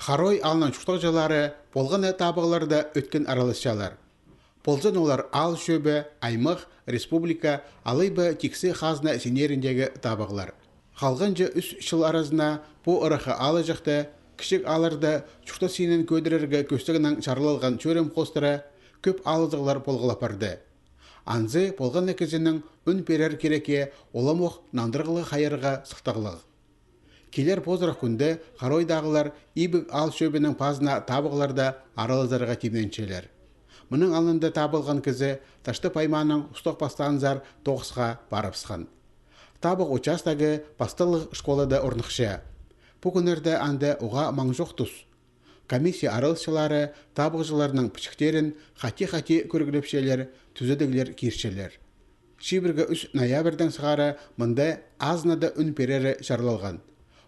Харой алынан чуқтақ жалары болған табығыларда өткен аралысшалар. Болзан олар ал шөбі, аймақ, республика, алайбы тексе қазына сенеріндегі табығылар. Қалғанжы үш жыл аразына бұл ұрақы алы жақты, кішік аларды чуқта сенен көдірерге көстігінің шарлалған чөрем қостыры көп алызығылар болғылапарды. Анзы болған әкізінің үн перер кереке оламоқ нандырғылы қайырға сықтағылығы. Келер позырақ күнді Харойдағылар ибік ал шөбінің пазына табығыларда аралызарға тимненчелер. Мұның алында табылған кізі ташты пайманың ұстық бастағынзар тоғысқа барыпсқан. Табық участагы бастылық школада орнықшы. Бұл күнерді анды оға маң жоқ тұс. Комиссия аралысшылары табықжыларының пішіктерін қати-қати көргілепшелер, түзедігілер кершелер. Шибіргі 3 ноябрьдің сығары мұнда азнада үн перері жарлалған.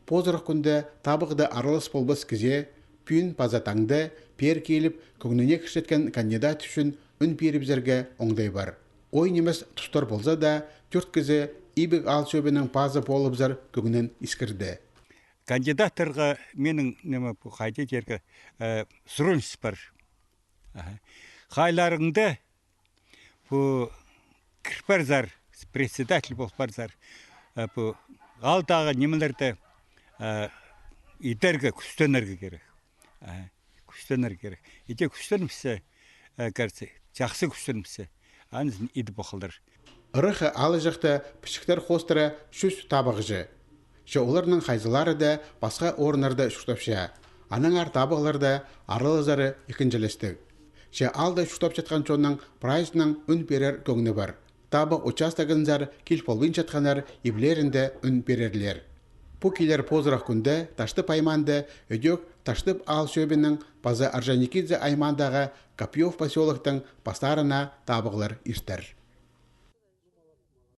Позырық күнді табықды аралыс болбыс кізе, пүйін пазатаңды пер келіп, көңіне кішеткен кандидат үшін үн перібзерге оңдай бар. Ой немес тұстар болса да, түрт кізе ибік ал шөбінің пазы болыбзар көңінен искірді. Кандидаттарға менің қайды жерге сұрыныс бар. Қайларыңды кірпарзар, председатель болпарзар, алдағы немелерді итерге күстенерге керек. Күстенер керек. Ите күстенмесе, кәрсе, жақсы күстенмесе, анызын иді боқылдар. Ұрықы алы жақты пішіктер қостыры шүз табығыжы. Ше оларының қайзылары да басқа орынарды шүштапша. Аның ар табығыларды арылызары екіншілестік. Ше алда шүштап жатқан чонның прайзының үн перер көңіні бар. Табық участагынзар кел полбин жатқанар иблерінде үн перерлер. Бұл келер позырақ күнді ташты пайманды өдек таштып ал шөбінің пазы Аржаникидзе аймандағы Копьев поселоктың бастарына табығылар иртер.